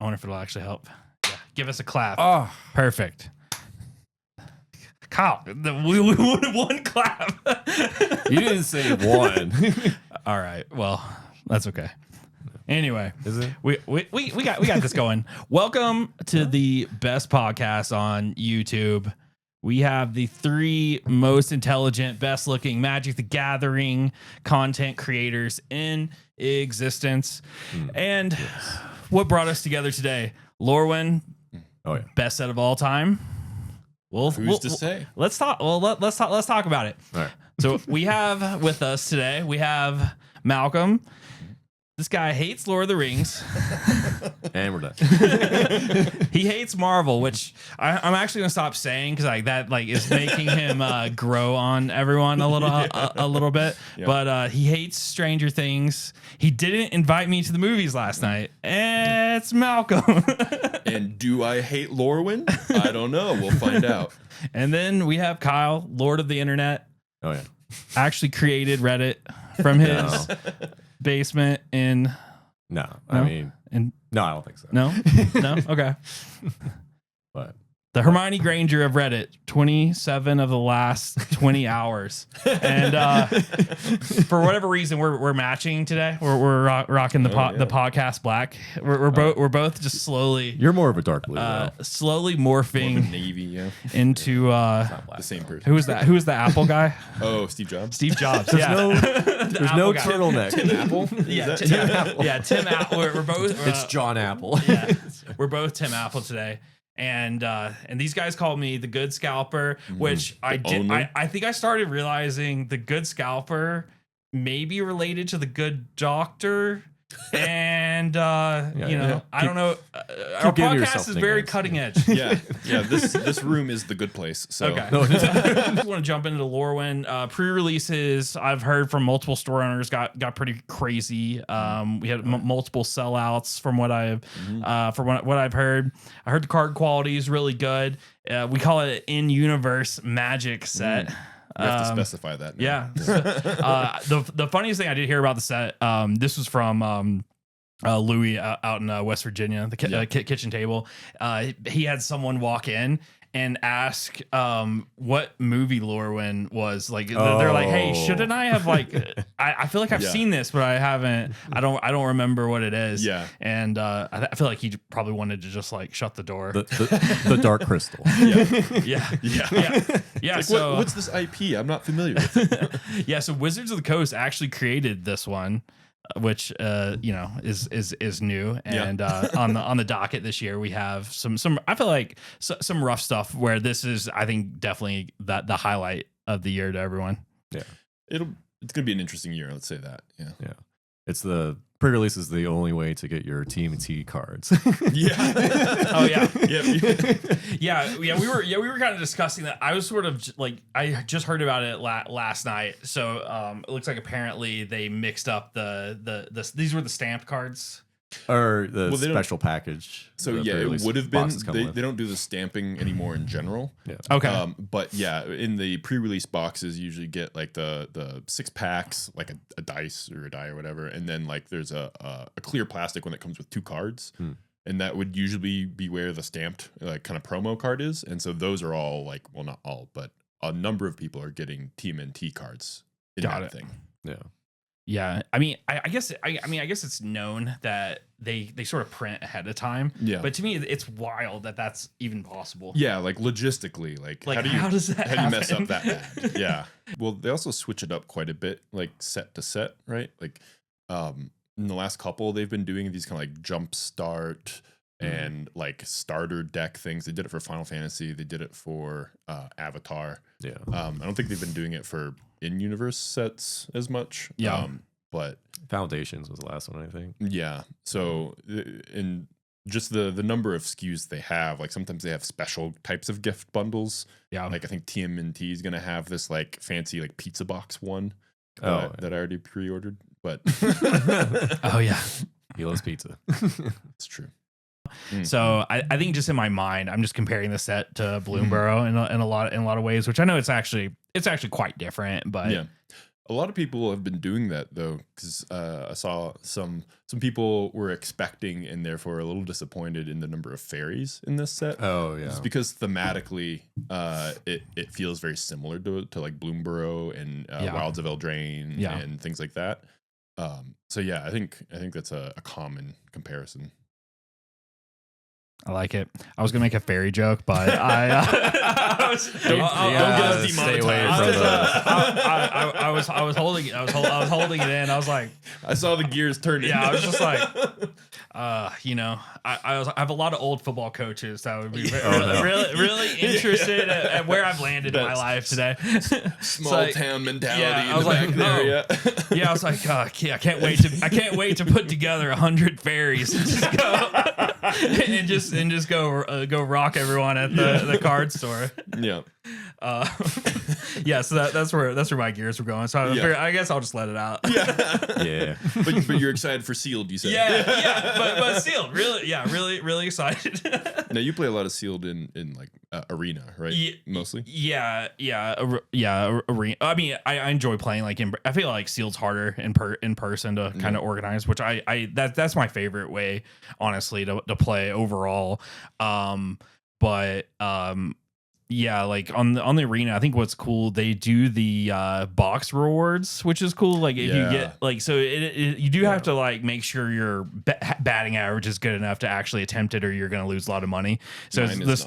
I wonder if it'll actually help. Yeah, give us a clap. Oh, Perfect. Kyle, we wanted one clap. you didn't say one. All right. Well, that's okay. Anyway, Is it? we got this going. Welcome to the best podcast on YouTube. We have the three most intelligent, best looking Magic the Gathering content creators in existence. And what brought us together today? Lorwyn, best set of all time. Who's to say? Let's talk. Well, let's talk about it. All right. So we have with us today, we have Malcolm. This guy hates Lord of the Rings. And we're done. He hates Marvel, which I'm actually gonna stop saying because like that is making him grow on everyone a little bit. Yep. But he hates Stranger Things. He didn't invite me to the movies last night. It's Malcolm. And do I hate Lorwyn? I don't know. We'll find out. And then we have Kyle, Lord of the Internet. Oh, yeah. Actually created Reddit from his basement in. No, I mean, no, I don't think so. No, okay. But The Hermione Granger of Reddit, 27 of the last 20 hours. And for whatever reason, we're matching today. We're rocking the podcast black. We're both just slowly. you're more of a dark blue. Slowly More of a morphing Navy, yeah. into The same person. who is that? Who is the Apple guy? Oh, Steve Jobs. Steve Jobs. There's yeah. there's no guy. turtleneck. Tim Apple? Yeah, Is that- Tim Apple. We're both. It's John Apple. Yeah, we're both Tim Apple today. And these guys called me the good scalper, which I did. I think I started realizing the good scalper may be related to the good doctor. And I don't know. Our podcast is very cutting edge. Yeah. This room is the good place. So Okay. I just want to jump into Lorwyn. Pre-releases, I've heard from multiple store owners got pretty crazy. We had multiple sellouts from what I've what I've heard. I heard the card quality is really good. We call it an in-universe Magic set. you have to specify that now. Yeah. The funniest thing I did hear about the set, this was from Louis out in West Virginia, the kitchen table. He had someone walk in and ask what movie Lorwyn was like. They're like, hey, shouldn't I have I feel like I've seen this, but I haven't. I don't remember what it is. Yeah. And I feel like he probably wanted to just shut the door. The Dark Crystal. Yeah. Like, So what's this IP? I'm not familiar with it. yeah. So Wizards of the Coast actually created this one, which is new, and on the docket this year we have some I feel like some rough stuff where this is, I think, definitely the highlight of the year to everyone. Yeah, It's gonna be an interesting year. Let's say that. Yeah. It's the pre-release is the only way to get your TMT cards. Yeah. Oh yeah. Yeah. We were kind of discussing that. I was sort of I just heard about it last night. So it looks like apparently they mixed up these were the stamped cards. Or the they don't- special package. So the yeah, it pre-release would have been. boxes come with. They don't do the stamping anymore in general. Yeah. Okay. But yeah, in the pre-release boxes, you usually get like the 6 packs, like a dice or a die or whatever, and then there's a clear plastic one that comes with 2 cards, and that would usually be where the stamped kind of promo card is, and so those are all well, not all, but a number of people are getting TMNT cards in that thing. Yeah. Yeah, I mean, I guess it's known that they sort of print ahead of time. Yeah, but to me, it's wild that that's even possible. Yeah, logistically, how does that happen? You mess up that bad? Yeah. Well, they also switch it up quite a bit, set to set, right? In the last couple, they've been doing these kind of jump start and starter deck things. They did it for Final Fantasy. They did it for Avatar. Yeah. I don't think they've been doing it for in-universe sets as much. Yeah. But Foundations was the last one, I think. Yeah. So in just the number of SKUs they have, sometimes they have special types of gift bundles. Yeah. I think TMNT is gonna have this fancy pizza box one that I already pre-ordered. But Oh yeah. He loves pizza. It's true. So I think just in my mind, I'm just comparing the set to Bloomburrow in a lot of ways, which I know it's actually quite different, but yeah, A lot of people have been doing that though, because I saw some people were expecting and therefore a little disappointed in the number of fairies in this set. Oh yeah, It's because thematically, it feels very similar to like Bloomburrow and Wilds of Eldraine and things like that. So yeah, I think that's a common comparison. I like it. I was gonna make a fairy joke, but don't get us demonetized. I was holding it. I was holding it in. I was like, I saw the gears turning. Yeah, I was just like, you know, I have a lot of old football coaches that would be really interested at where I've landed in my life today. Small town mentality. Yeah, I was like, yeah, I was like, I can't wait to put together 100 fairies and just go rock everyone at the card store. Yeah. Yeah, so that's where my gears were going. So I guess I'll just let it out. Yeah. But you're excited for Sealed, you said. Yeah. But Sealed, really excited. Now you play a lot of Sealed in like Arena, right? Mostly. Yeah. Arena. I mean, I enjoy playing like I feel like Sealed's harder in person to kind of organize, which that's my favorite way, honestly, to play overall. Yeah, like on the Arena, I think what's cool, they do the box rewards, which is cool. Like if you get like, so you do have to like make sure your batting average is good enough to actually attempt it, or you're going to lose a lot of money. So the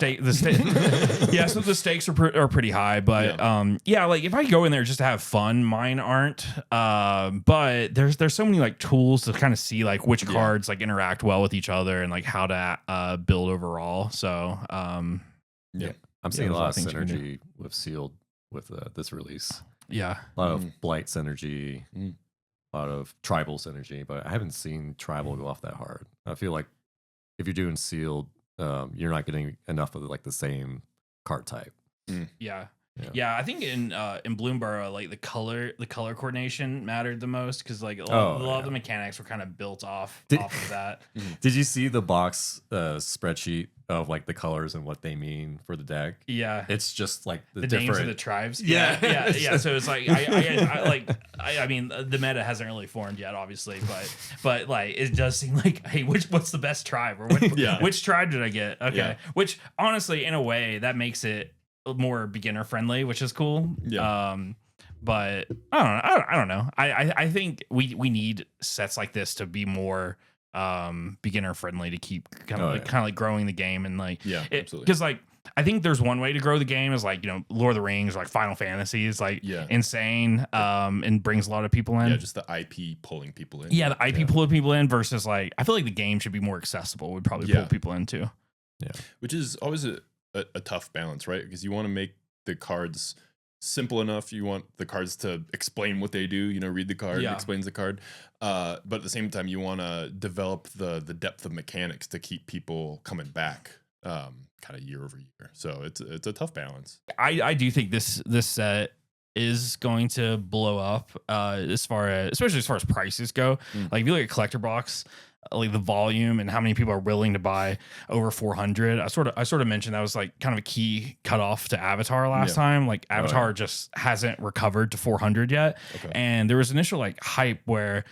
stakes are pretty high. But like if I go in there just to have fun, mine aren't. But there's so many like tools to kind of see like which cards like interact well with each other and like how to build overall. So I'm seeing a lot of synergy with Sealed with this release. Yeah. A lot of Blight synergy, a lot of Tribal synergy, but I haven't seen Tribal go off that hard. I feel like if you're doing Sealed, you're not getting enough of like the same card type. Yeah, I think in Bloomburrow, like the color coordination mattered the most because like a lot of the mechanics were kind of built off of that. Did you see the box spreadsheet of like the colors and what they mean for the deck? Yeah, it's just like the names of the tribes. Yeah. So it's like I mean the meta hasn't really formed yet, obviously, but like it does seem like, hey, what's the best tribe, or which tribe did I get? Okay, which honestly, in a way, that makes it more beginner friendly, which is cool. But I don't know. I think we need sets like this to be more beginner friendly to keep kind of growing the game and like absolutely. Because like I think there's one way to grow the game is like, you know, Lord of the Rings, like Final Fantasy is like insane and brings a lot of people in. Yeah, just the IP pulling people in. Yeah, the IP pulling people in versus like I feel like the game should be more accessible. Would probably pull people in too. Yeah, which is always a tough balance, right? Because you want to make the cards simple enough. You want the cards to explain what they do, you know, read the card, explains the card. But at the same time, you want to develop the depth of mechanics to keep people coming back kind of year over year. So it's a tough balance. I do think this set is going to blow up especially as far as prices go. Like if you look at collector box, like the volume and how many people are willing to buy over 400. I sort of mentioned that was like kind of a key cutoff to Avatar last time. Like Avatar just hasn't recovered to 400 yet. Okay. And there was initial like hype where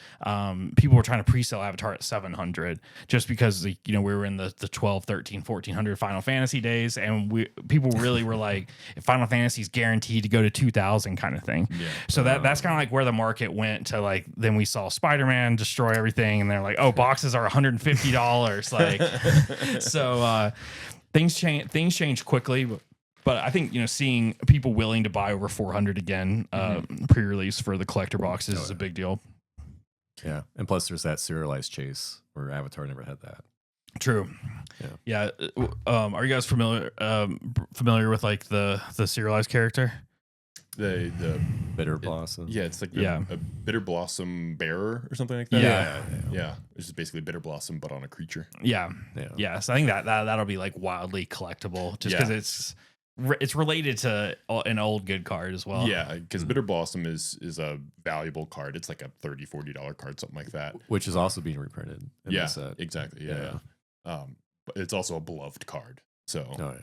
people were trying to pre-sell Avatar at 700 just because we were in the 12, 13, 1400 Final Fantasy days, and people really were like, Final Fantasy's guaranteed to go to 2000 kind of thing. Yeah. So that's kind of like where the market went to. Like then we saw Spider-Man destroy everything, and they're like, oh, boxes are $150. Like, so things change quickly, but I think seeing people willing to buy over 400 again pre-release for the collector boxes is a big deal. Yeah, and plus there's that serialized chase where Avatar never had that. True. Yeah. Are you guys familiar with like the serialized character? The Bitter Blossom. It's like a Bitter Blossom bearer or something like that. Yeah. It's just basically Bitter Blossom, but on a creature. Yeah. So I think that'll be like wildly collectible, just because it's related to an old good card as well. Yeah, because Bitter Blossom is a valuable card. It's like a $30-$40 card, something like that. Which is also being reprinted. In this set. Exactly. Yeah. But it's also a beloved card. So.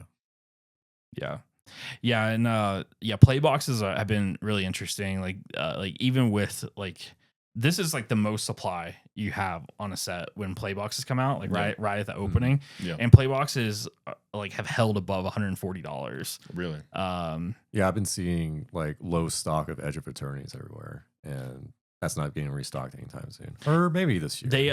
Yeah. Yeah, and play boxes have been really interesting. Like even with like this is like the most supply you have on a set when play boxes come out, like right at the opening. Yeah. And play boxes like have held above $140. Really? Yeah, I've been seeing like low stock of Edge of Eternities everywhere, and that's not being restocked anytime soon, or maybe this year. They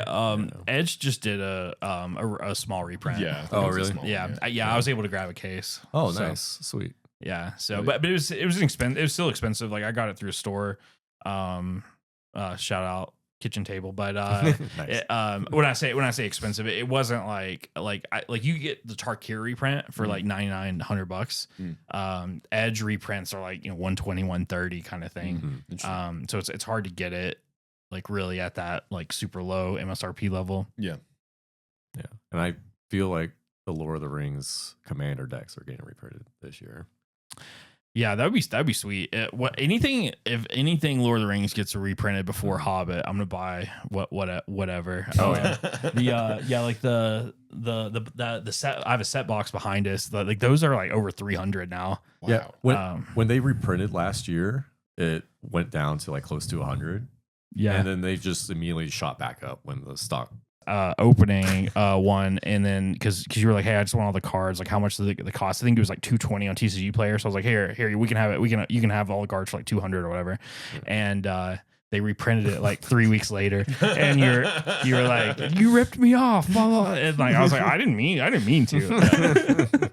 Edge just did a small reprint. Yeah. Oh, really? Yeah. I was able to grab a case. Oh, So, nice, sweet. Yeah. So, but it was expensive. It was still expensive. Like I got it through a store. Shout out Kitchen Table, but Nice. when I say expensive, it wasn't like you get the Tarkir reprint for like $99-$100. Edge reprints are like 120, 130 kind of thing. So it's hard to get it like really at that like super low MSRP level. Yeah. And I feel like the Lord of the Rings Commander decks are getting reprinted this year. Yeah, that'd be sweet. If anything Lord of the Rings gets reprinted before Hobbit, I'm gonna buy whatever. Oh yeah, like the set. I have a set box behind us. Like those are like over 300 now. Wow. Yeah, when they reprinted last year, it went down to like close to 100. Yeah, and then they just immediately shot back up when the stock. Opening one, and then because you were like, hey, I just want all the cards. Like, how much the cost? I think it was like $220 on TCG Player. So I was like, here, we can have it. You can have all the cards for like $200 or whatever. And they reprinted it like 3 weeks later, and you were like, you ripped me off, blah, blah. And like I was like, I didn't mean to.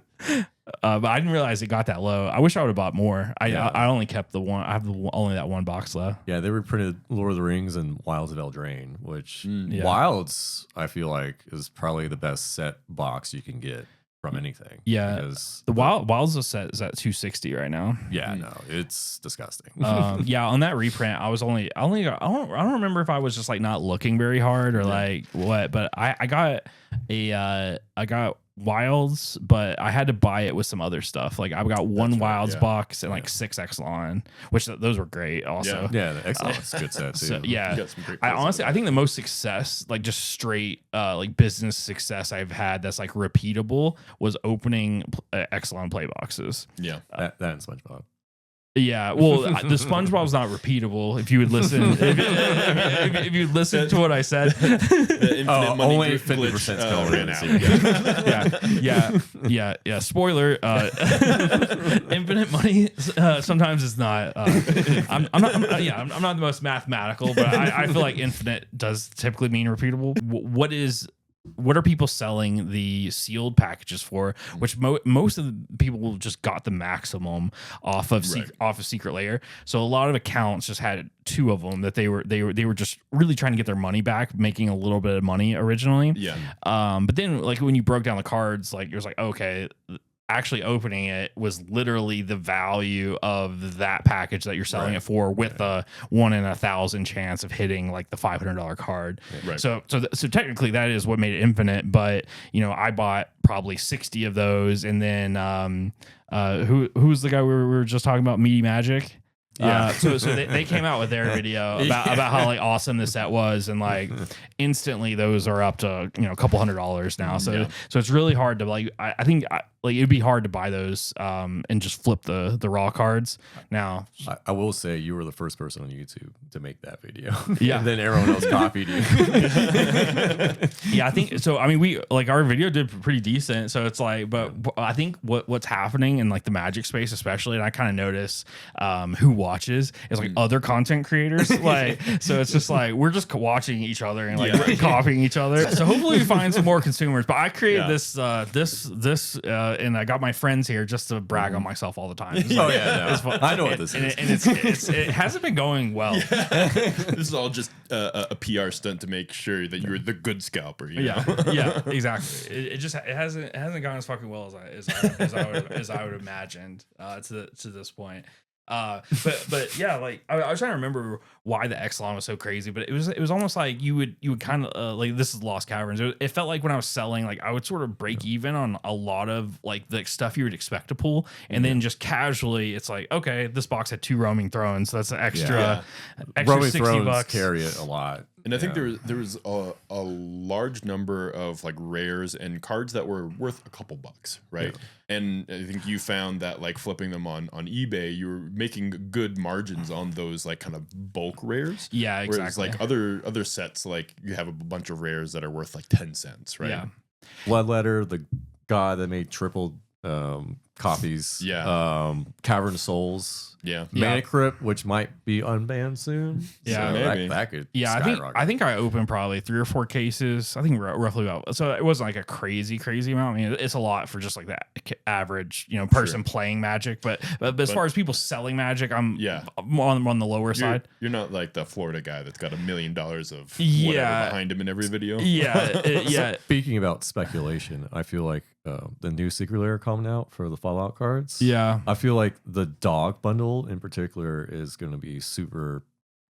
But I didn't realize it got that low. I wish I would have bought more. I only kept the one. I have only that one box left. Yeah, they reprinted Lord of the Rings and Wilds of Eldraine, which Wilds I feel like is probably the best set box you can get from anything. Yeah, because the Wilds set is at 260 right now. Yeah, no, it's disgusting. Yeah, on that reprint, I don't remember if I was just like not looking very hard or like what, but I got Wilds, but I had to buy it with some other stuff. Like I got one Wilds box and like 6 Exelon, which those were great also. Yeah, the Exelon's a good set too. So, yeah, got some great I think the most success, like just straight like business success I've had that's like repeatable was opening Exelon play boxes. Yeah. That and SpongeBob. Yeah, well, the SpongeBob's not repeatable. If you would listen, if you listen to what I said, the infinite money only glitch, 50% still ran out. Yeah. Spoiler: infinite money sometimes is not. I'm not the most mathematical, but I feel like infinite does typically mean repeatable. What are people selling the sealed packages for? Which most of the people just got the maximum off of Secret Lair. So a lot of accounts just had 2 of them that they were just really trying to get their money back, making a little bit of money originally. Yeah. But then like when you broke down the cards, like it was like, okay, actually opening it was literally the value of that package that you're selling it for, with a 1 in 1,000 chance of hitting like the $500 card. Right. So technically that is what made it infinite. But I bought probably 60 of those, and then who's the guy we were just talking about, Meaty Magic? Yeah. So they came out with their video about how like awesome this set was, and like instantly those are up to a couple $100 now. So it's really hard to like. I think like it'd be hard to buy those and just flip the raw cards. Now I will say you were the first person on YouTube to make that video. Yeah. And then everyone else copied you. Yeah, I think so. I mean, we like our video did pretty decent. So it's like, but I think what's happening in like the Magic space, especially, and I kind of notice who watches is like other content creators. Like, so it's just like we're just watching each other and like copying each other. So hopefully we find some more consumers. But I created this and I got my friends here just to brag on myself all the time. It's Oh yeah, no. I know what this is. And it hasn't been going well. This is all just a PR stunt to make sure that you're the good scalper. You know? Yeah, exactly. It hasn't gone as fucking well as I would have imagined to this point. But yeah, like I was trying to remember why the Exelon was so crazy, but it was almost like you would kind of like, this is Lost Caverns. It felt like when I was selling, like I would sort of break even on a lot of like the stuff you would expect to pull, and then just casually it's like, okay, this box had 2 roaming thrones, so that's an extra roaming $60. thrones carry it a lot. And I think there was a large number of like rares and cards that were worth a couple bucks, right? Yeah. And I think you found that like flipping them on eBay, you were making good margins on those like kind of bulk rares. Yeah, exactly. Whereas like other sets, like you have a bunch of rares that are worth like 10 cents, right? Yeah. Bloodletter, the guy that made triple copies. Yeah. Cavern Souls. Yeah. Mana Crypt, which might be unbanned soon. Yeah, so maybe. that could I think I opened probably 3 or 4 cases. I think roughly about, so it wasn't like a crazy amount. I mean, it's a lot for just like that average, person playing Magic. But as far as people selling Magic, I'm on the lower side. You're not like the Florida guy that's got $1 million of whatever behind him in every video. Yeah. Speaking about speculation, I feel like the new Secret Lair coming out for the Fallout cards. Yeah. I feel like the dog bundle in particular is going to be super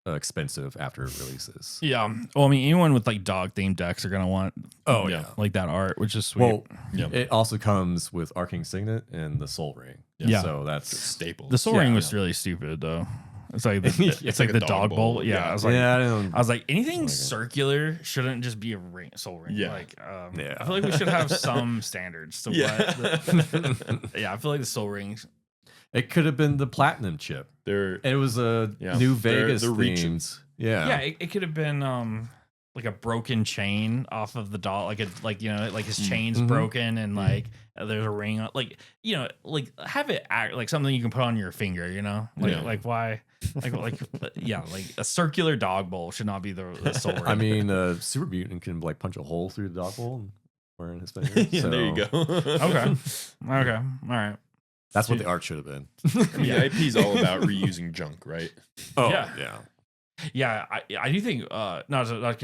expensive after it releases. Yeah. Well, I mean, anyone with like dog themed decks are going to want like that art, which is sweet. Well, it also comes with Arcane Signet and the Soul Ring. Yeah. So that's a staple. The Soul Ring was really stupid though. It's like it's like the dog bowl. Yeah, I was like, I was like, anything circular shouldn't just be a soul ring. Yeah, like, I feel like we should have some standards. To I feel like the soul rings. It could have been the platinum chip. It was a New Vegas themed. Yeah, it could have been like a broken chain off of the doll, like his chain's broken and like there's a ring on, like have it act like something you can put on your finger, like why. Like a circular dog bowl should not be the soul ring. I mean, Super Mutant can like punch a hole through the dog bowl and wear in his finger. So. There you go. Okay, all right. That's what the art should have been. The IP is all about reusing junk, right? Oh yeah. Yeah, I do think not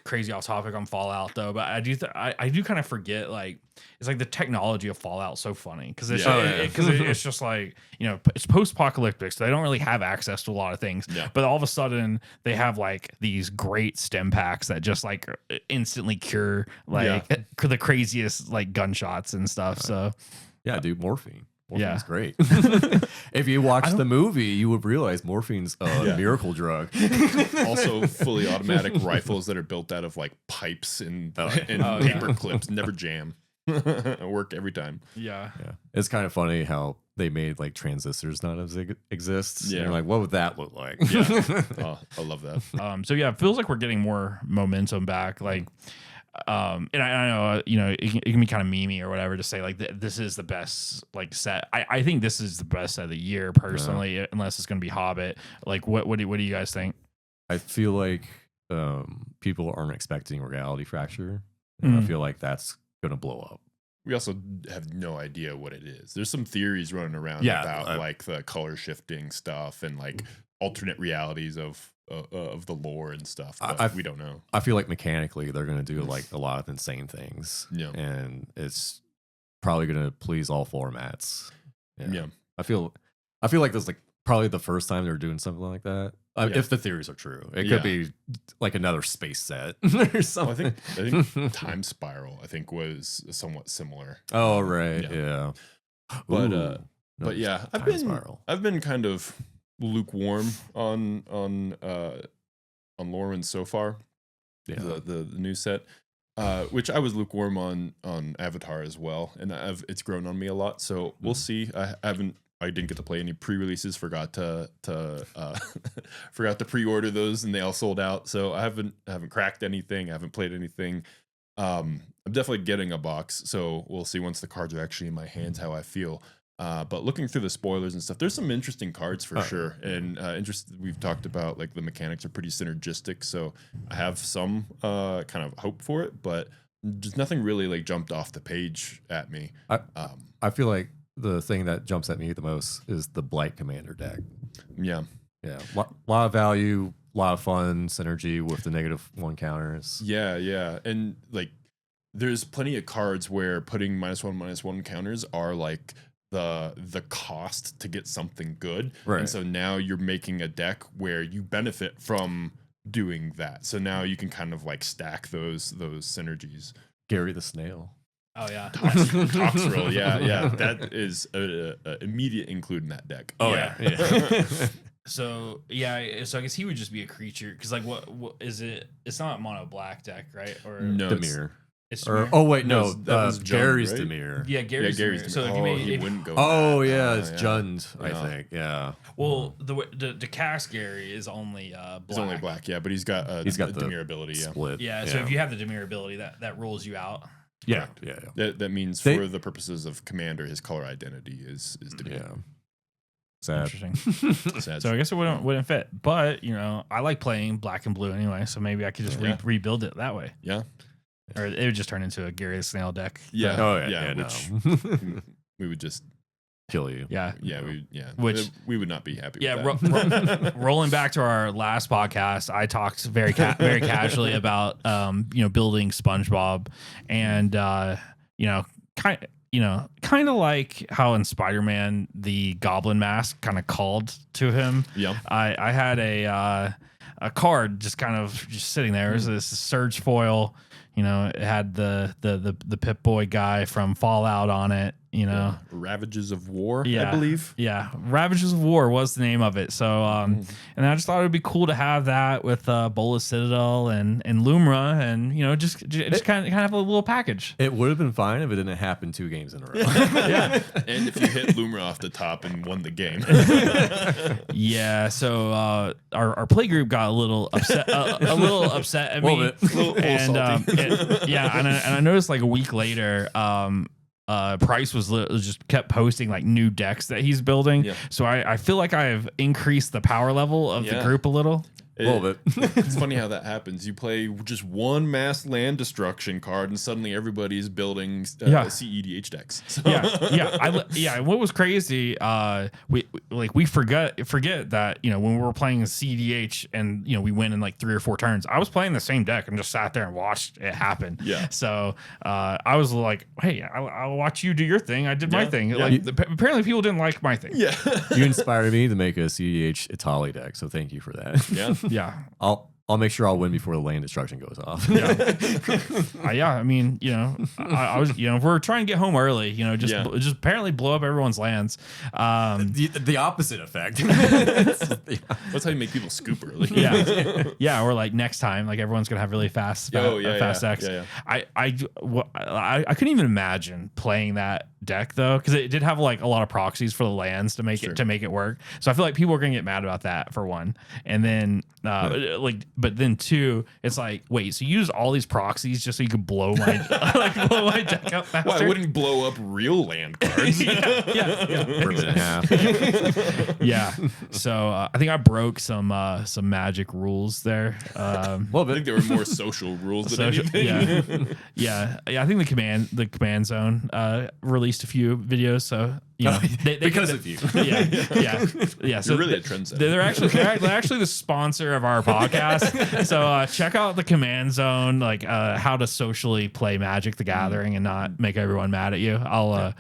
crazy off topic on Fallout though, but I do kind of forget, like, it's like the technology of Fallout so funny because it's just like, it's post-apocalyptic, so they don't really have access to a lot of things. Yeah. But all of a sudden they have like these great stim packs that just like instantly cure the craziest like gunshots and stuff. So yeah, dude, morphine. Morphine's great. If you watch the movie, you would realize morphine's a miracle drug. Also, fully automatic rifles that are built out of like pipes and paper clips, never jam. Work every time. Yeah. It's kind of funny how they made like transistors not exist. Yeah. You're like, what would that look like? Yeah. I love that. So yeah, it feels like we're getting more momentum back. Like, and I know, it can be kind of memey or whatever to say like this is the best like set. I think this is the best set of the year personally, unless it's going to be Hobbit. Like, what do you guys think? I feel like people aren't expecting Reality Fracture. And I feel like that's going to blow up. We also have no idea what it is. There's some theories running around about like the color shifting stuff and like alternate realities of the lore and stuff, but we don't know. I feel like mechanically they're going to do like a lot of insane things. Yeah. And it's probably going to please all formats. Yeah. I feel like this is like probably the first time they're doing something like that. If the theories are true, it could be like another space set or something. Well, I think Time Spiral was somewhat similar. Oh right, yeah. But yeah, I've been kind of lukewarm on Lorwyn so far. Yeah, the new set, which I was lukewarm on Avatar as well, and it's grown on me a lot. So we'll see. I didn't get to play any pre-releases. Forgot to pre-order those, and they all sold out. So I haven't cracked anything. I haven't played anything. I'm definitely getting a box. So we'll see once the cards are actually in my hands how I feel. But looking through the spoilers and stuff, there's some interesting cards for sure. And we've talked about like the mechanics are pretty synergistic. So I have some kind of hope for it, but just nothing really like jumped off the page at me. I feel like the thing that jumps at me the most is the Blight Commander deck. Yeah. A lot of value, a lot of fun, synergy with the -1 counters. Yeah. And like there's plenty of cards where putting -1/-1 counters are like the cost to get something good. Right. And so now you're making a deck where you benefit from doing that. So now you can kind of like stack those synergies. Gary the Snail. Oh yeah, Toxrill. Yeah. That is immediate include in that deck. Oh yeah. So yeah, so I guess he would just be a creature because like what is it? It's not mono black deck, right? Or No, Demir. it's Or Demir? wait, No, no, that was Jund, Gary's right? Demir. Yeah, Gary's Demir. Demir. So if you Oh, made he if, wouldn't go. Oh that. yeah, it's Yeah. Jund, I Yeah. think. Yeah. well the cast Gary is only black. It's only black, yeah, but he's got got the the Demir ability, yeah. Split. Yeah, so if you have the Demir ability, that rules you out. Yeah, Correct. yeah. That means They- for the purposes of Commander, his color identity is Demir. Yeah. Sad. Interesting. Sad. So I guess it wouldn't fit, but I like playing black and blue anyway, so maybe I could just Yeah. rebuild it that way, yeah, or it would just turn into a Gary the Snail deck. yeah, Oh yeah, yeah. yeah, Which no. we would just, Kill you. Yeah. which we would not be happy. Yeah, with that. rolling back to our last podcast, I talked very casually about building Spongebob, and kind of like how in Spider-Man the Goblin Mask kind of called to him. Yeah, I had a card just kind of just sitting there. It was this Surge foil. It had the Pip-Boy guy from Fallout on it. Ravages of War, Yeah. I believe. Yeah, Ravages of War was the name of it. So, and I just thought it would be cool to have that with Bola Citadel and Lumra, and just kind of have a little package. It would have been fine if it didn't happen 2 games in a row. Yeah, And if you hit Lumra off the top and won the game. yeah. So our play group got a little upset, at me, Little bit. and salty. and I noticed like a week later. Price was just kept posting like new decks that he's building. Yeah. So I feel like I have increased the power level of the Yeah. group a little. A little bit. It's funny how that happens. You play just one mass land destruction card, and suddenly everybody's building CEDH decks. So- Yeah. What was crazy? We forget that when we were playing CDH and we win in like 3 or 4 turns. I was playing the same deck and just sat there and watched it happen. Yeah. So I was like, hey, I'll watch you do your thing. I did my Yeah. thing. Yeah. Like apparently people didn't like my thing. Yeah. You inspired me to make a CDH Italy deck, so thank you for that. Yeah. Yeah. I'll make sure I'll win before the land destruction goes off. I mean, I was, if we're trying to get home early, just apparently blow up everyone's lands. The opposite effect. That's how you make people scoop early. Yeah. Or like next time, like everyone's gonna have really fast decks. Yeah. I couldn't even imagine playing that deck though, because it did have like a lot of proxies for the lands to make it work. So I feel like people are gonna get mad about that for one, and then but then 2, it's like, wait, so you use all these proxies just so you could blow my deck up faster? Well, I wouldn't blow up real land cards. yeah. Rip it in half. Yeah. So I think I broke some magic rules there. Well, I but think there were more social rules than anything. yeah. I think the command zone released a few videos, so they because of you. yeah. So You're really a trendsetter. they're actually the sponsor of our podcast. So check out the Command Zone, like how to socially play Magic the Gathering and not make everyone mad at you. I'll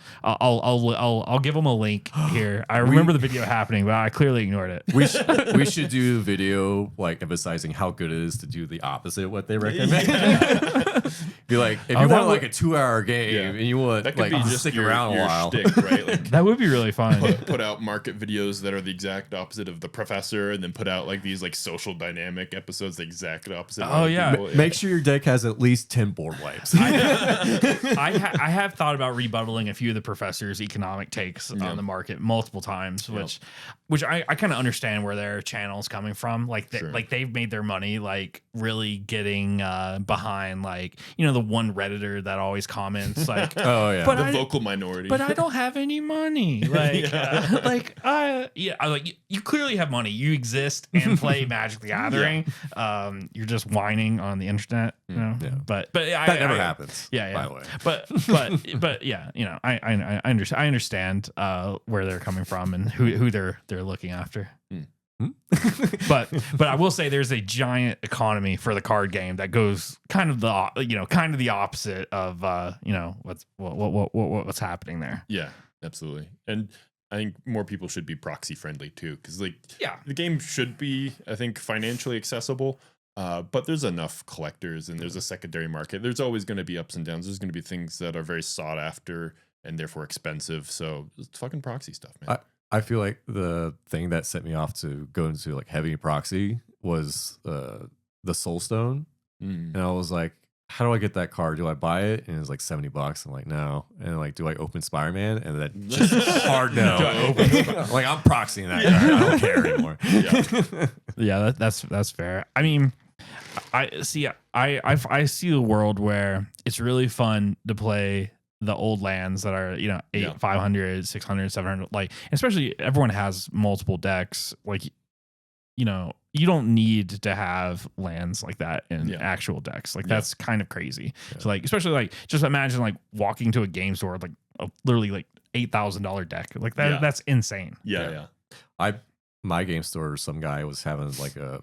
give them a link here. I remember the video happening, but I clearly ignored it. We should do a video like emphasizing how good it is to do the opposite of what they recommend. Be like, if you want like a 2-hour game and you want That could like be just stick your around a while. shtick, right? Like That would be really fun. put out market videos that are the exact opposite of the professor, and then put out like these like social dynamic episodes the exact opposite. of Oh, other yeah. people. Make sure your deck has at least 10 board wipes. I have thought about rebuttaling a few of the professor's economic takes on the market multiple times, which I kind of understand where their channel's coming from. Like like they've made their money like really getting behind like the one Redditor that always comments like, Oh yeah. But the vocal minority. but I don't have any money. Like, you clearly have money. You exist and play Magic the Gathering. You're just whining on the internet. Yeah. But that never happens. Yeah. By the way. But yeah, I understand where they're coming from and who they're looking after. but I will say there's a giant economy for the card game that goes kind of the opposite of what's happening there. Yeah, absolutely. And I think more people should be proxy friendly too, because the game should be, I think, financially accessible. But there's enough collectors and there's a secondary market. There's always going to be ups and downs. There's going to be things that are very sought after and therefore expensive. So it's fucking proxy stuff, man. I feel like the thing that set me off to go into like heavy proxy was the Soul Stone, and I was like, how do I get that card? Do I buy it? And it's like $70. I'm like, no. And like, do I open Spider-Man? And then just hard no. Like, I'm proxying that card. I don't care anymore. Yeah, that's fair. I mean, I see a world where it's really fun to play the old lands that are 500, 600, 700, like, especially everyone has multiple decks, like, you don't need to have lands like that in actual decks. Like, that's kind of crazy. So like, especially like, just imagine like walking to a game store, like literally like $8,000 deck, like that. That's insane. My game store, some guy was having like a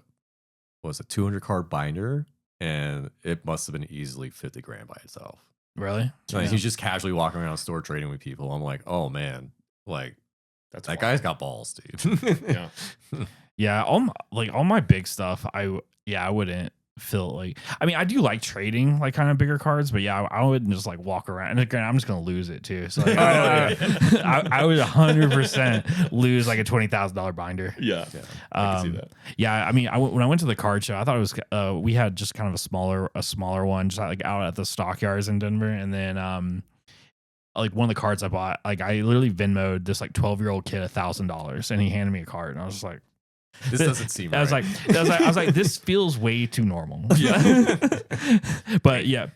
200 card binder, and it must have been easily 50 grand by itself. Really? Like, he's just casually walking around the store trading with people. I'm like, oh man, like that guy's got balls, dude. Yeah, all my big stuff, I wouldn't feel like. I mean, I do like trading like kind of bigger cards, but I wouldn't just like walk around. And again, I'm just gonna lose it too. So like, I would 100% lose like a $20,000 binder. Yeah, I can see that. Yeah, I mean, when I went to the card show, I thought it was we had just kind of a smaller one, just like out at the stockyards in Denver, and then like one of the cards I bought, like I literally Venmo'd this like 12-year-old kid $1,000, and he handed me a card, and I was just like, this doesn't seem right. I was like, this feels way too normal. Yeah. but yeah,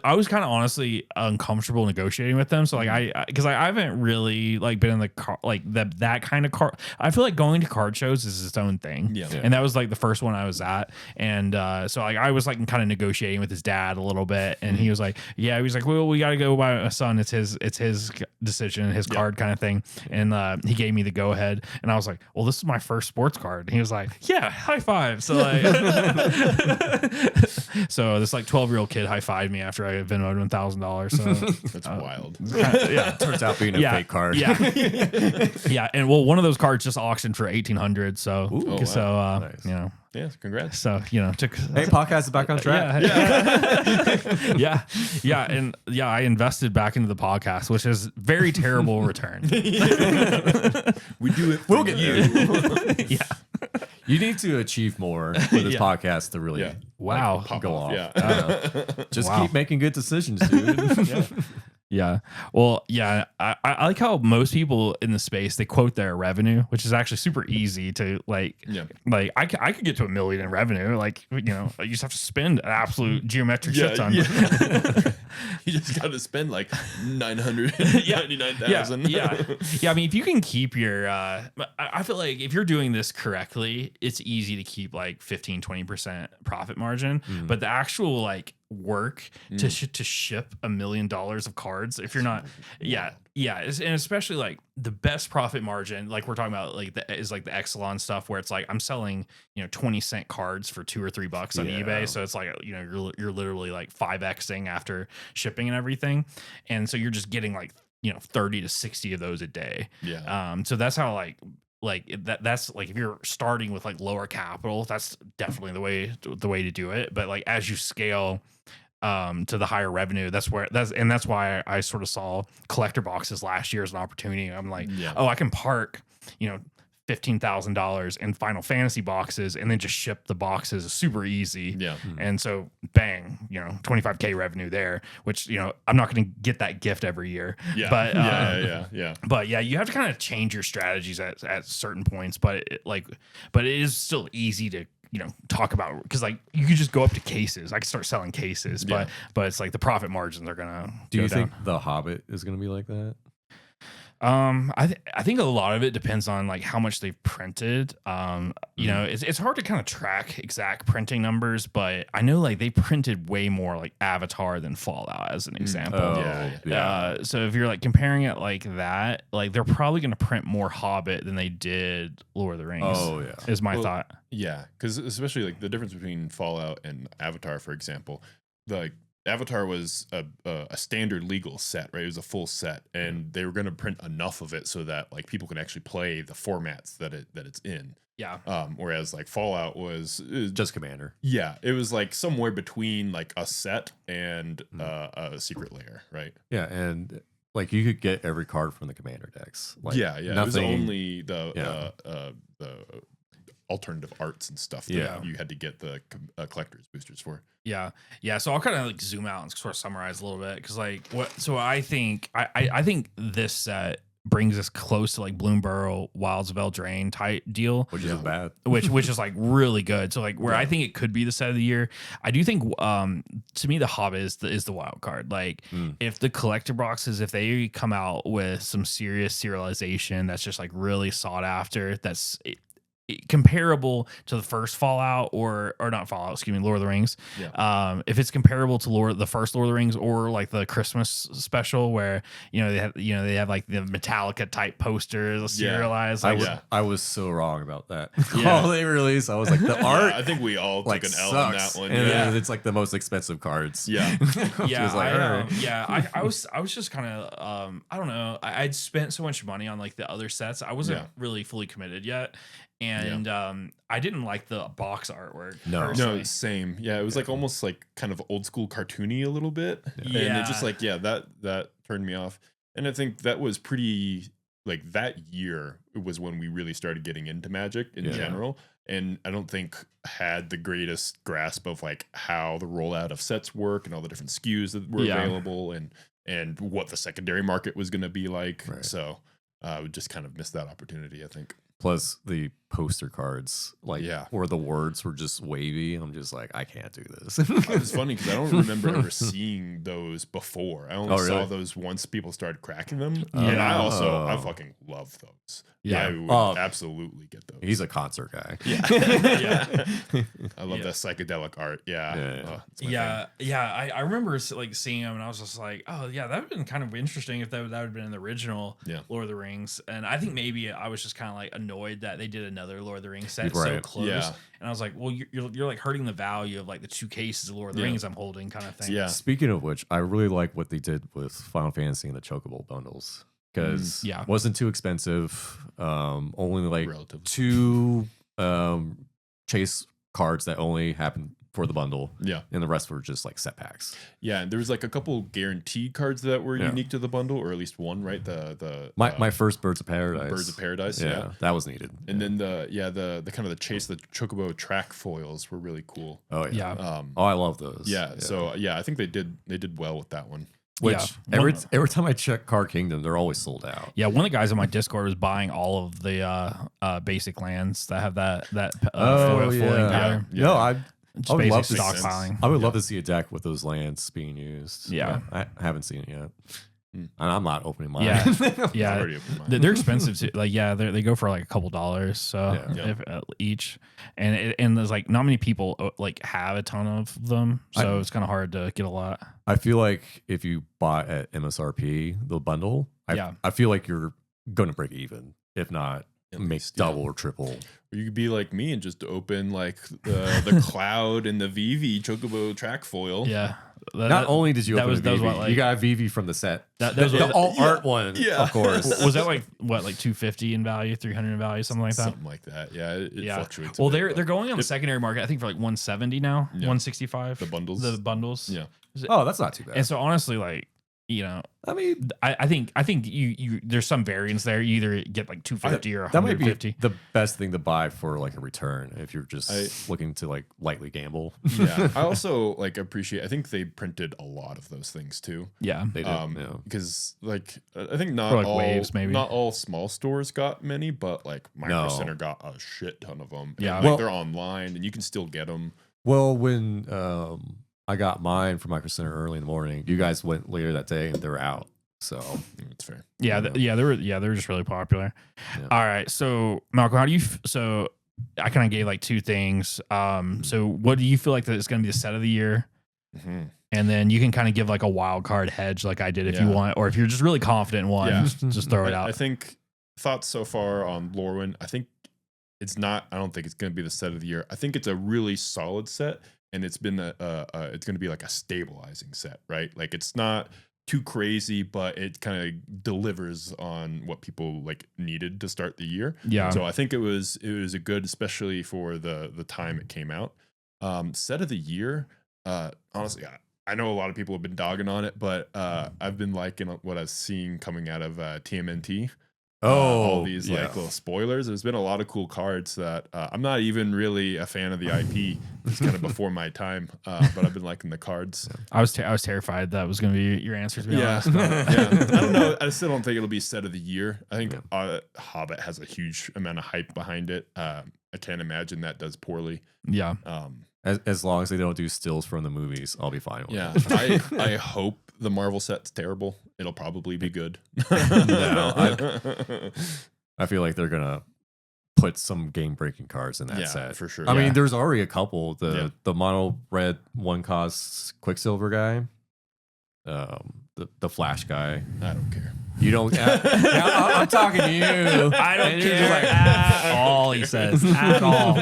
I was kind of honestly uncomfortable negotiating with them. So like because I haven't really like been in the car, like that kind of card. I feel like going to card shows is its own thing. Yeah. And that was like the first one I was at. And so like I was like kind of negotiating with his dad a little bit, and he was like, well, we got to go by my son. It's his decision, his card kind of thing. And he gave me the go ahead, and I was like, well, this is my first sports card. And he was like, yeah, high five. So like, so this like 12-year-old kid high fived me after I Venmo'd him $1,000. So that's wild. Turns out being a fake card. Yeah. And well, one of those cards just auctioned for $1,800. So, nice. Yeah, congrats. So, took. Hey, podcast is back on track. Yeah. And I invested back into the podcast, which is very terrible return. We do it. We'll get you. Yeah. You need to achieve more for this podcast to really go off. Yeah. Just keep making good decisions, dude. Yeah. Well, yeah, I like how most people in the space, they quote their revenue, which is actually super easy to like I could get to $1 million in revenue. Like, you just have to spend an absolute geometric shit ton. Yeah. You just got to spend like $999,000. Yeah. I mean, if you can keep your, I feel like if you're doing this correctly, it's easy to keep like 15-20% profit margin, but the actual like work to ship $1 million of cards, if you're not and especially like the best profit margin, like we're talking about, like is like the Exelon stuff, where it's like I'm selling 20-cent cards for $2 or $3 on eBay, so it's like you're literally like 5xing after shipping and everything, and so you're just getting like 30 to 60 of those a day. So that's how that's like, if you're starting with like lower capital, that's definitely the way to do it. But like as you scale to the higher revenue, that's why I sort of saw collector boxes last year as an opportunity. I'm like, I can park $15,000 in Final Fantasy boxes and then just ship the boxes. Is super easy. And so bang, $25K revenue there, which I'm not going to get that gift every year. But but you have to kind of change your strategies at certain points, but it is still easy to talk about, because like you could just go up to cases. I could start selling cases, but it's like the profit margins are gonna do you think down. The Hobbit is gonna be like that? I think a lot of it depends on like how much they've printed. It's hard to kind of track exact printing numbers, but I know like they printed way more like Avatar than Fallout, as an example. So if you're like comparing it like that, like they're probably going to print more Hobbit than they did Lord of the Rings. Is my thought. Yeah, because especially like the difference between Fallout and Avatar, for example, like Avatar was a standard legal set, right? It was a full set, and they were going to print enough of it so that like people could actually play the formats that it's in. Whereas like Fallout was just Commander. Yeah, it was like somewhere between like a set and a secret layer, right? Yeah, and like you could get every card from the commander decks. Like, yeah. It was nothing- only the alternative arts and stuff that you had to get the collector's boosters for. Yeah. So I'll kind of like zoom out and sort of summarize a little bit because like what. So I think I think this set brings us close to like Bloomburrow Wilds of Eldraine type deal, which isn't bad. which is like really good. So like where I think it could be the set of the year, I do think to me the Hobbit is the wild card. Like if the collector boxes, if they come out with some serious serialization that's just like really sought after, that's comparable to the first Fallout or not Fallout, excuse me, Lord of the Rings. Yeah. If it's comparable to the first Lord of the Rings or like the Christmas special where they have like the Metallica type posters serialized. I was so wrong about that. Yeah. All they released, I was like, the art. I think we all like took an L sucks. on that one. And Yeah. it's like the most expensive cards. Yeah. I was just kind of I don't know. I'd spent so much money on like the other sets. I wasn't really fully committed yet. And I didn't like the box artwork. No, same. Yeah, it was like almost like kind of old school cartoony a little bit. Yeah. And it just like that turned me off. And I think that was pretty like that year was when we really started getting into Magic in general. And I don't think had the greatest grasp of like how the rollout of sets work and all the different SKUs that were available and what the secondary market was going to be like. Right. So we just kind of missed that opportunity, I think. Plus the poster cards, like where the words were just wavy. I'm just like, I can't do this. It's funny because I don't remember ever seeing those before. I only saw those once people started cracking them. And I fucking love those. Yeah. I would absolutely get those. He's a concert guy. Yeah. I love that psychedelic art. I remember like seeing them and I was just like, oh yeah, that would have been kind of interesting if that would have been in the original Lord of the Rings. And I think maybe I was just kind of like annoyed that they did another Lord of the Rings set so close. Yeah. And I was like, well, you're like hurting the value of like the 2 cases of Lord of the Rings I'm holding kind of thing. Yeah. Speaking of which, I really like what they did with Final Fantasy and the Chocobo bundles. Because it wasn't too expensive. Only like relatively 2 chase cards that only happened for the bundle. Yeah. And the rest were just like set packs. Yeah. And there was like a couple guaranteed cards that were unique to the bundle, or at least one, right? My first Birds of Paradise. Birds of Paradise. Yeah. That was needed. And then the kind of the chase, the Chocobo track foils were really cool. Oh yeah. I love those. Yeah. So I think they did well with that one. Which every time I check Card Kingdom, they're always sold out. Yeah, one of the guys on my Discord was buying all of the basic lands that have that foiling pattern. No, I would love to stockpiling. I would love to see a deck with those lands being used. Yeah, I haven't seen it yet. And I'm not opening mine. Yeah, they're expensive too. Like, they go for like a couple dollars, so if, each, and there's like not many people like have a ton of them, so it's kind of hard to get a lot. I feel like if you bought at MSRP the bundle, I feel like you're going to break even, if not make double or triple. Or you could be like me and just open like the Cloud and the VV Chocobo track foil. Yeah. Not only did you open a VV, you got a VV from the set. That was the all art one, of course. Was that like what, like 250 in value, 300 in value, something like that? Something like that. Yeah, it fluctuates. Well, they're going on the secondary market, I think, for like 170 now, 165. The bundles. The bundles. Yeah. Oh, that's not too bad. And so honestly, like, I mean, I think you there's some variance there. You either get like 250 or 150. That might be the best thing to buy for like a return if you're just looking to like lightly gamble. Yeah, I also like appreciate. I think they printed a lot of those things too. Yeah, they did. Because like I think not all waves, maybe not all small stores got many, but like Micro Center got a shit ton of them. Yeah, and, they're online and you can still get them. Well, when I got mine from Micro Center early in the morning, you guys went later that day and they were out. So it's fair. Yeah, they were just really popular. Yeah. All right, so Malcolm, how do you? So I kind of gave like 2 things. So what do you feel like that is going to be the set of the year? Mm-hmm. And then you can kind of give like a wild card hedge, like I did, if you want, or if you're just really confident in one, just throw it out. I think thoughts so far on Lorwyn. I think it's not. I don't think it's going to be the set of the year. I think it's a really solid set. And it's been it's going to be like a stabilizing set, right? Like it's not too crazy, but it kind of delivers on what people like needed to start the year. Yeah. So I think it was a good, especially for the time it came out. Set of the year. Honestly, I know a lot of people have been dogging on it, but I've been liking what I was seeing coming out of TMNT. All these like little spoilers. There's been a lot of cool cards that I'm not even really a fan of the IP. It's kind of before my time, but I've been liking the cards. I was terrified that was going to be your answer. To be honest. Yeah. I don't know. I still don't think it'll be set of the year. I think Hobbit has a huge amount of hype behind it. I can't imagine that does poorly. Yeah. As long as they don't do stills from the movies, I'll be fine with it. I hope the Marvel set's terrible. It'll probably be good. No, I feel like they're gonna put some game-breaking cards in that set for sure. I mean, there's already a couple. The mono red one cost Quicksilver guy, the Flash guy. I don't care. You don't. I'm talking to you. I don't care at all. He says at all.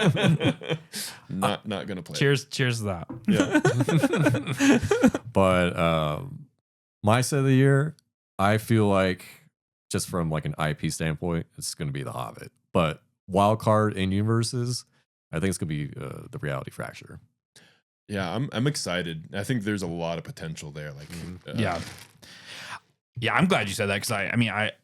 Not gonna play. Cheers to that. Yeah. But my set of the year, I feel like just from like an IP standpoint, it's going to be The Hobbit. But wild card in universes, I think it's going to be the Reality Fracture. Yeah, I'm excited. I think there's a lot of potential there. Like, Yeah, I'm glad you said that because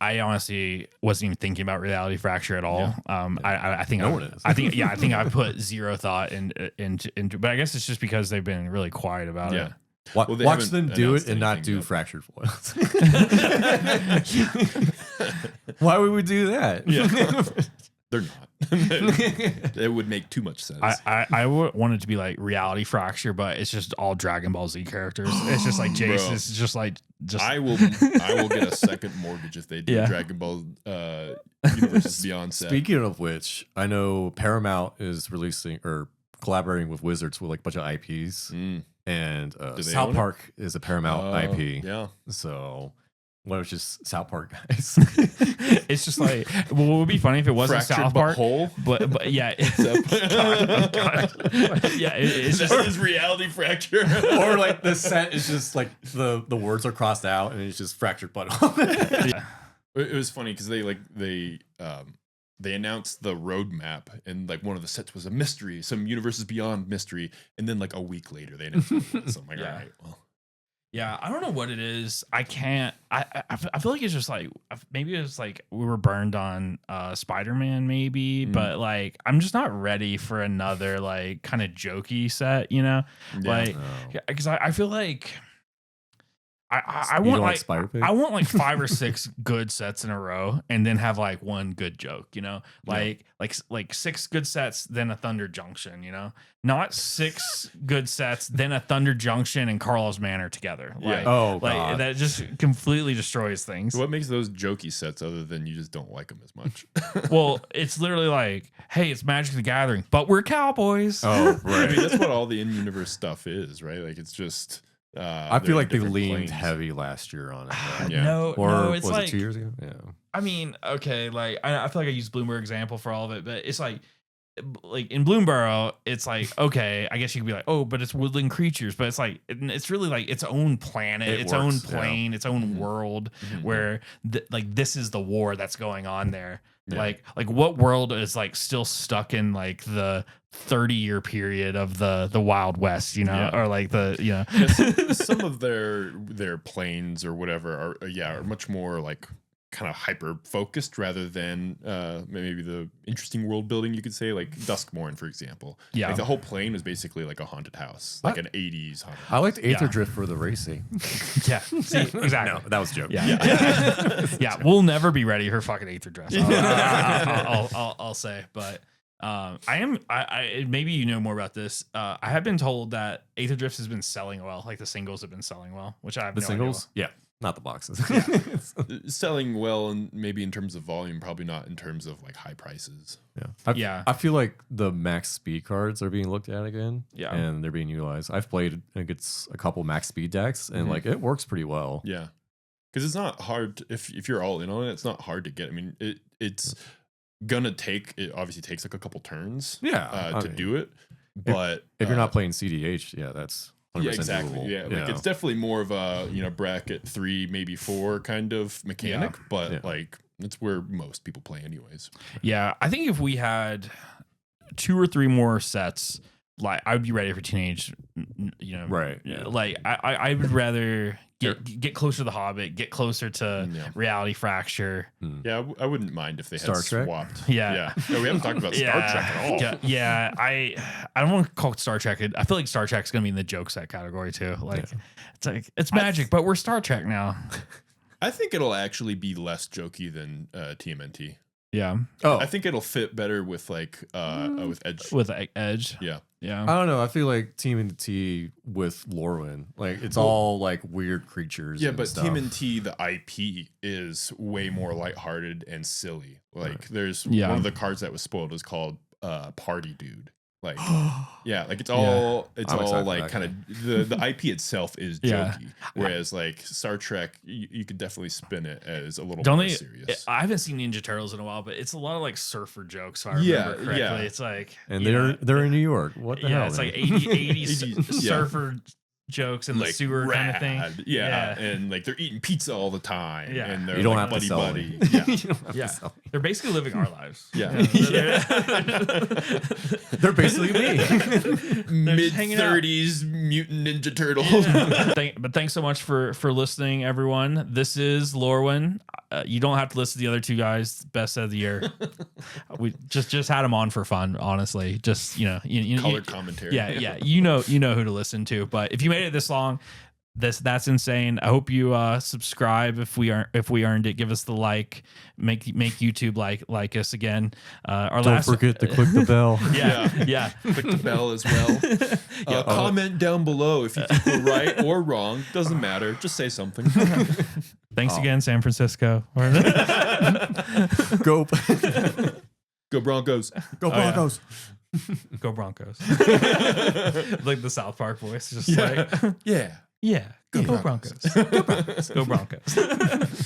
I honestly wasn't even thinking about Reality Fracture at all. Yeah. I think no one is. I think I put zero thought into, but I guess it's just because they've been really quiet about it. Watch them do it and not do fractured foils. Why would we do that? Yeah. They're not. It would make too much sense. I want it to be like Reality Fracture, but it's just all Dragon Ball Z characters. It's just like Jace. It's just like I will get a second mortgage if they do Dragon Ball Universes Beyond set. Speaking of which, I know Paramount is releasing or collaborating with Wizards with like a bunch of IPs. And South Park is a Paramount IP. Yeah. So what was just South Park guys? It's just like, well, what would be funny if it wasn't Fractured South Park, whole? but yeah, it's yeah, it's just his Reality Fracture, or like the set is just like the words are crossed out and it's just fractured butthole. Yeah. It was funny because they announced the roadmap, and like one of the sets was a mystery, some Universes Beyond mystery, and then like a week later they announced it. So I'm like, all right, well. Yeah, I don't know what it is. I can't. I feel like it's just like maybe it's like we were burned on Spider-Man, maybe, but like I'm just not ready for another like kind of jokey set, you know? Like because I feel like I want like I want like 5 or 6 good sets in a row, and then have like one good joke, you know, like 6 good sets, then a Thunder Junction, you know, not 6 good sets, then a Thunder Junction and Carlos Manor together. Like, God. That just completely destroys things. What makes those jokey sets other than you just don't like them as much? Well, it's literally like, hey, it's Magic the Gathering, but we're cowboys. Oh, right. I mean, that's what all the in-universe stuff is, right? Like it's just. I feel like they leaned heavy last year on it. Right? No, it's was like it 2 years ago? Yeah. I mean, okay, like I feel like I used Bloomberg example for all of it, but it's like in Bloomborough, it's like, okay, I guess you could be like, oh, but it's woodland creatures, but it's like it's really like its own planet, its own plane, its own world, where like this is the war that's going on there. Yeah. Like what world is like still stuck in like the 30-year period of the Wild West, you know, or like some of their planes or whatever are much more like kind of hyper focused rather than maybe the interesting world building, you could say, like Duskmorn, for example. Yeah, like the whole plane was basically like a haunted house, like an 80s haunted house. I liked Aether Drift for the racing. Yeah, see, exactly. No, that was a joke. Yeah. We'll never be ready for fucking Aether Drift. I'll say, but I maybe you know more about this. I have been told that Aether Drift has been selling well, like the singles have been selling well, which I have no singles, idea. Yeah. Not the boxes. Selling well, and maybe in terms of volume, probably not in terms of like high prices. I feel like the max speed cards are being looked at again. Yeah. And they're being utilized. I've played against a couple max speed decks, and like it works pretty well. Yeah. Because it's not hard if you're all in on it, it's not hard to get. I mean, it's gonna take, it obviously takes like a couple turns to do it. But if you're not playing CDH, that's 100% exactly. doable. Yeah, like it's definitely more of a bracket 3, maybe 4 kind of mechanic, but like it's where most people play anyways. Yeah, I think if we had 2 or 3 more sets like I would be ready for teenage, you know, Right. Yeah. like I would rather get closer to the Hobbit, get closer to Reality Fracture. Yeah, I wouldn't mind if they had Star Trek? swapped. Yeah. No, we haven't talked about Star Trek at all. Yeah, I don't want to call it Star Trek. I feel like Star Trek's gonna be in the joke set category too. Like it's magic, but we're Star Trek now. I think it'll actually be less jokey than TMNT. Yeah. Oh, I think it'll fit better with like with Edge. With Edge. Yeah. Yeah. I don't know. I feel like TMNT with Lorwyn, like it's all like weird creatures. Yeah, and but stuff. TMNT, the IP is way more lighthearted and silly. Like there's Yeah. one of the cards that was spoiled is called Party Dude. Like yeah, like it's all I'm excited for like that kind of the IP itself is Yeah. jokey. Whereas like Star Trek, you could definitely spin it as a little Don't more they? serious. I haven't seen Ninja Turtles in a while, but it's a lot of like surfer jokes. If I remember correctly, yeah. it's like And you they're in New York. What the hell? it's man? like 80s 80s, yeah. surfer jokes in the sewer kind of thing. Yeah. And like they're eating pizza all the time. Yeah. And they're You don't like have to sell buddy. me. Yeah. You don't have to Yeah. sell me. They're basically living our lives. Yeah. They're basically me. Mid hanging out. 30s mutant Ninja Turtles. But thanks so much for listening, everyone. This is Lorwyn. You don't have to listen to the other two guys. Best of the year. We just had them on for fun, honestly. Just Color commentary. Yeah. You know who to listen to. But if you made it this long, that's insane. I hope you subscribe if we earned it. Give us the like. Make YouTube like us again. Don't forget to click the bell. Yeah. Click the bell as well. Comment down below if you think we're right or wrong. Doesn't matter. Just say something. Thanks again, San Francisco. Go. Go Broncos. Go Broncos. Go Broncos. Like the South Park voice, just Yeah. like, yeah, go Broncos. Go Broncos.